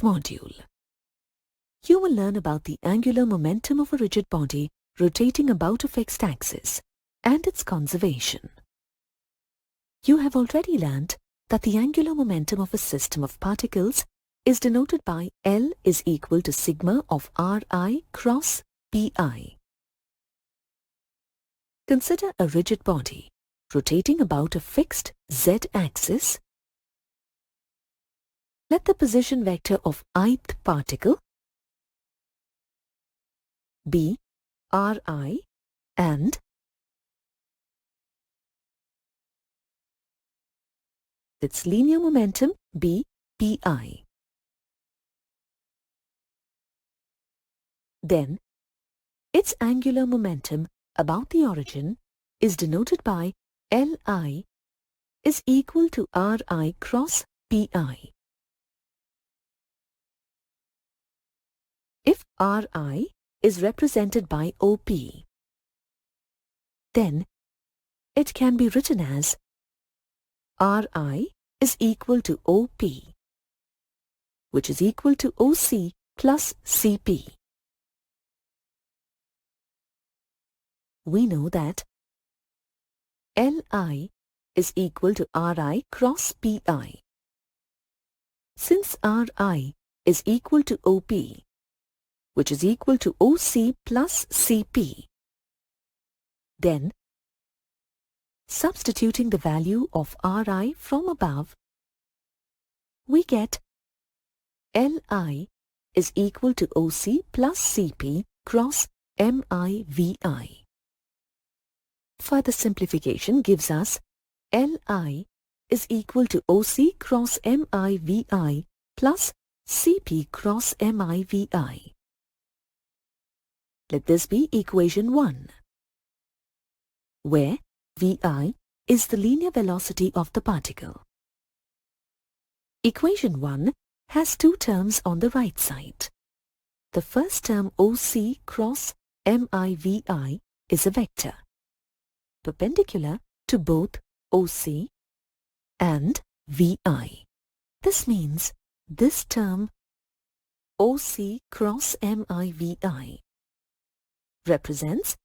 module. You will learn about the angular momentum of a rigid body rotating about a fixed axis and its conservation. You have already learnt that the angular momentum of a system of particles is denoted by L is equal to sigma of Ri cross Pi. Consider a rigid body rotating about a fixed z-axis. Let the position vector of ith particle be Ri and its linear momentum be Pi. Then, its angular momentum about the origin is denoted by Li is equal to Ri cross Pi. If Ri is represented by OP, then it can be written as Ri is equal to OP, which is equal to OC plus Cp. We know that Li is equal to Ri cross Pi. Since Ri is equal to OP, which is equal to OC plus Cp, then substituting the value of Ri from above, we get Li is equal to OC plus Cp cross MIVI. Further simplification gives us Li is equal to OC cross MIVI plus Cp cross MIVI. Let this be equation 1, where Vi is the linear velocity of the particle. Equation 1 has two terms on the right side. The first term OC cross MIVI is a vector, perpendicular to both OC and Vi. This means this term OC cross MIVI represents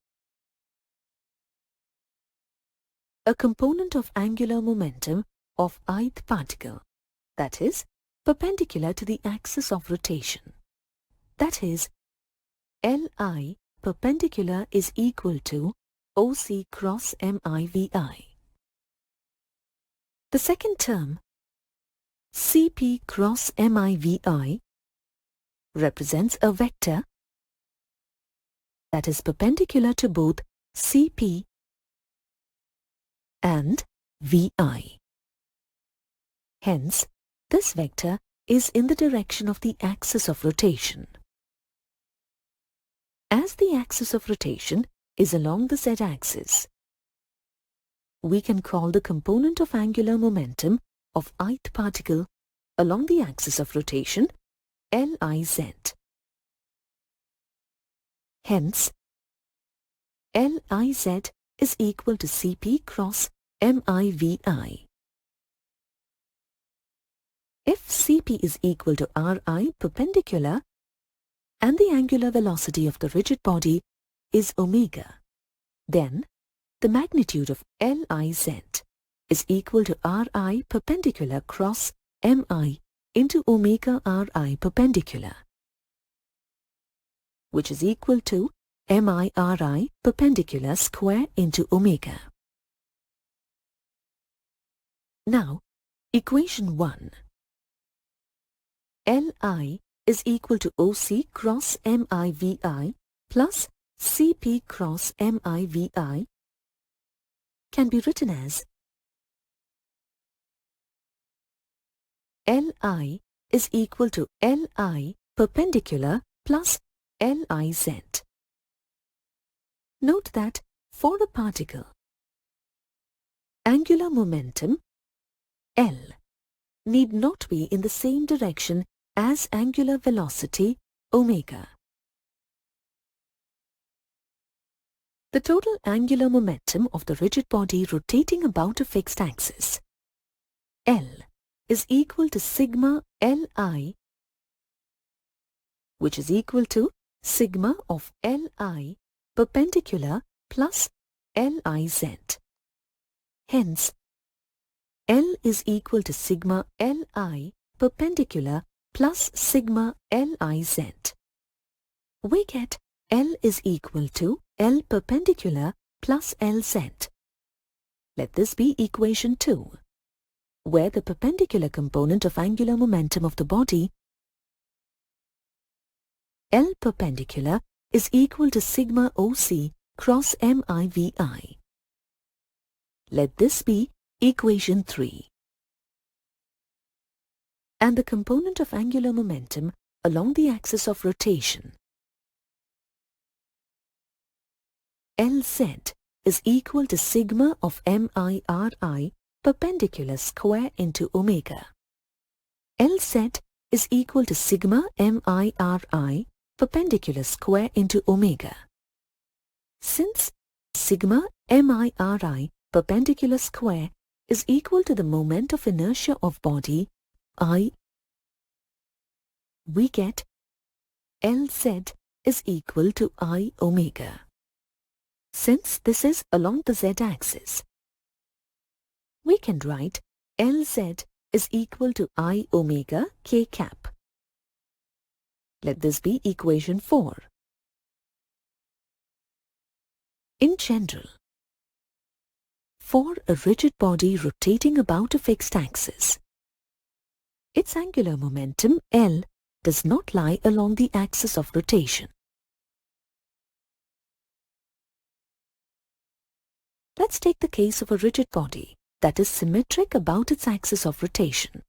a component of angular momentum of ith particle, that is, perpendicular to the axis of rotation. That is, Li perpendicular is equal to OC cross MIVI. The second term, Cp cross MIVI, represents a vector that is perpendicular to both Cp and Vi. Hence, this vector is in the direction of the axis of rotation. As the axis of rotation is along the z-axis, we can call the component of angular momentum of ith particle along the axis of rotation Liz. Hence, Liz is equal to Cp cross MIVI. If Cp is equal to Ri perpendicular and the angular velocity of the rigid body is omega, then the magnitude of Liz is equal to Ri perpendicular cross Mi into omega Ri perpendicular, which is equal to MIRI perpendicular square into omega. Now, equation 1. Li is equal to OC cross MIVI plus Cp cross MIVI can be written as Li is equal to Li perpendicular plus Liz. Note that for a particle, angular momentum L need not be in the same direction as angular velocity omega. The total angular momentum of the rigid body rotating about a fixed axis L is equal to sigma Li which is equal to sigma of Li perpendicular plus Liz. Hence, L is equal to sigma Li perpendicular plus sigma Liz. We get L is equal to L perpendicular plus Lz. Let this be equation 2, where the perpendicular component of angular momentum of the body L perpendicular is equal to sigma OC cross MIVI. Let this be equation 3. And the component of angular momentum along the axis of rotation Lz is equal to sigma of MIRI perpendicular square into omega. Lz is equal to sigma MIRI perpendicular square into omega. Since sigma MIRI perpendicular square is equal to the moment of inertia of body I, we get Lz is equal to I omega. Since this is along the z-axis, we can write Lz is equal to I omega k cap. Let this be equation 4. In general, for a rigid body rotating about a fixed axis, its angular momentum L does not lie along the axis of rotation. Let's take the case of a rigid body that is symmetric about its axis of rotation.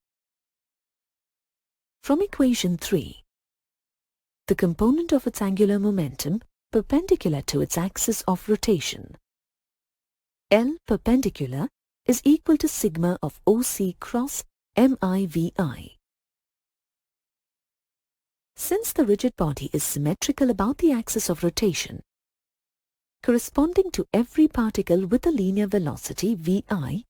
From equation 3, the component of its angular momentum perpendicular to its axis of rotation L perpendicular is equal to sigma of OC cross MIVI. Since the rigid body is symmetrical about the axis of rotation, corresponding to every particle with a linear velocity Vi,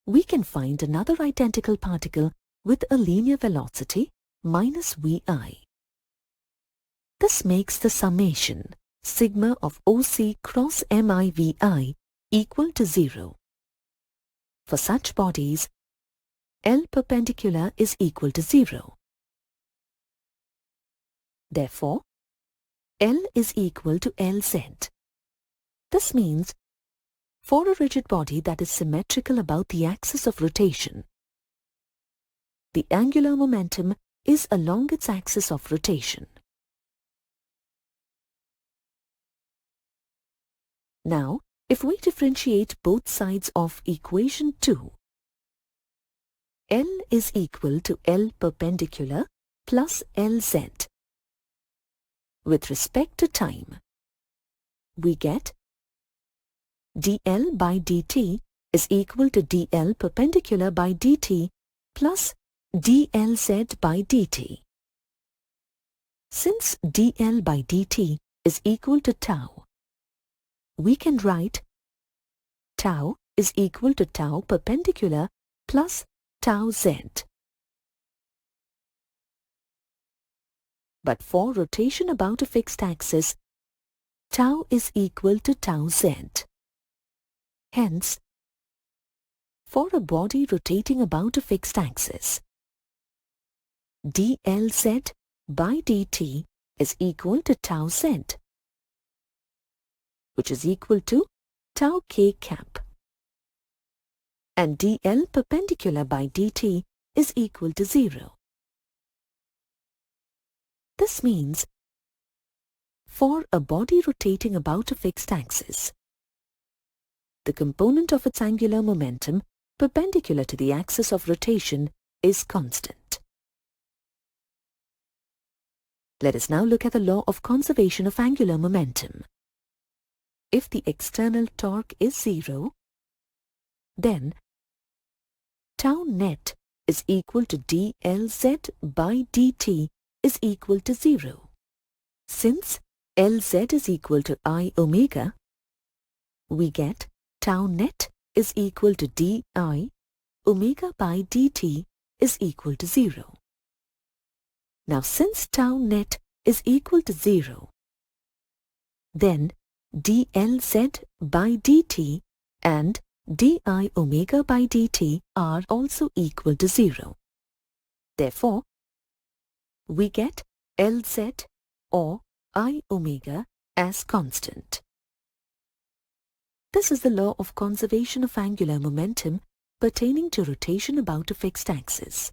we can find another identical particle with a linear velocity minus Vi. This makes the summation sigma of OC cross MIVI equal to 0. For such bodies, L perpendicular is equal to 0. Therefore, L is equal to Lz. This means, for a rigid body that is symmetrical about the axis of rotation, the angular momentum is along its axis of rotation. Now, if we differentiate both sides of equation 2, L is equal to L perpendicular plus Lz. With respect to time, we get dl by dt is equal to dl perpendicular by dt plus dlz by dt. Since dl by dt is equal to tau, we can write tau is equal to tau perpendicular plus tau z. But for rotation about a fixed axis, tau is equal to tau z. Hence, for a body rotating about a fixed axis, dlz by dt is equal to tau z, which is equal to tau k cap, and dl perpendicular by dt is equal to 0. This means, for a body rotating about a fixed axis, the component of its angular momentum perpendicular to the axis of rotation is constant. Let us now look at the law of conservation of angular momentum. If the external torque is 0, then tau net is equal to dlz by dt is equal to 0. Since Lz is equal to I omega, we get tau net is equal to di omega by dt is equal to 0. Now since tau net is equal to 0, then dLz by dt and di omega by dt are also equal to 0. Therefore, we get Lz or I omega as constant. This is the law of conservation of angular momentum pertaining to rotation about a fixed axis.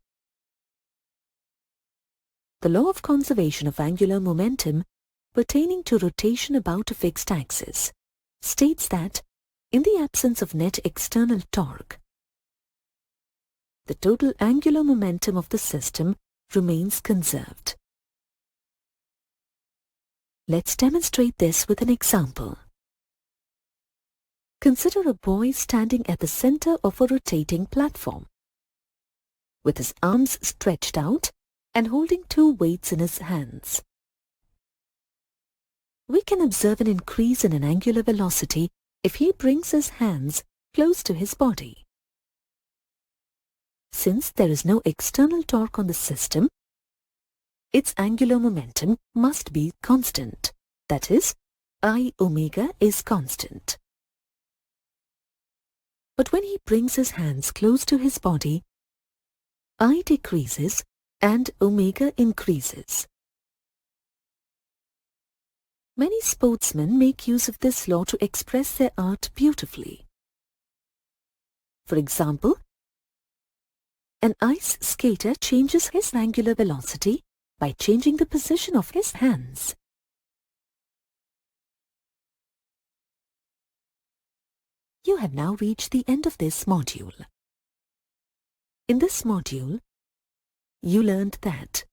The law of conservation of angular momentum pertaining to rotation about a fixed axis states that in the absence of net external torque, the total angular momentum of the system remains conserved. Let's demonstrate this with an example. Consider a boy standing at the center of a rotating platform, with his arms stretched out and holding two weights in his hands. We can observe an increase in an angular velocity if he brings his hands close to his body. Since there is no external torque on the system, its angular momentum must be constant. That is, I omega is constant. But when he brings his hands close to his body, I decreases and omega increases. Many sportsmen make use of this law to express their art beautifully. For example, an ice skater changes his angular velocity by changing the position of his hands. You have now reached the end of this module. In this module, you learned that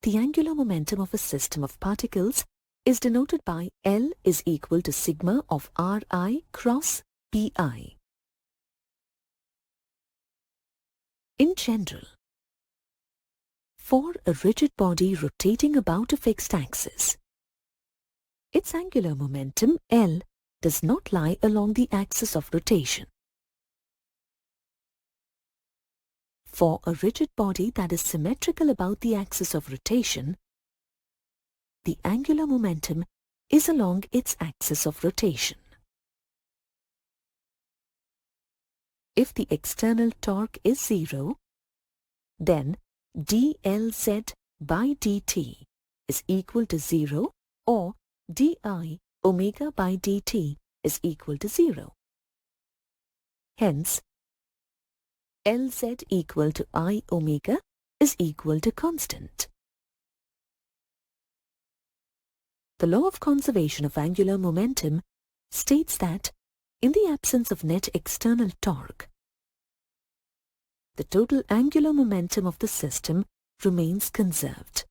the angular momentum of a system of particles is denoted by L is equal to sigma of Ri cross Pi. In general, for a rigid body rotating about a fixed axis, its angular momentum L does not lie along the axis of rotation. For a rigid body that is symmetrical about the axis of rotation, the angular momentum is along its axis of rotation. If the external torque is 0, then dLz by dt is equal to 0 or di omega by dt is equal to 0. Hence, Lz equal to I omega is equal to constant. The law of conservation of angular momentum states that in the absence of net external torque, the total angular momentum of the system remains conserved.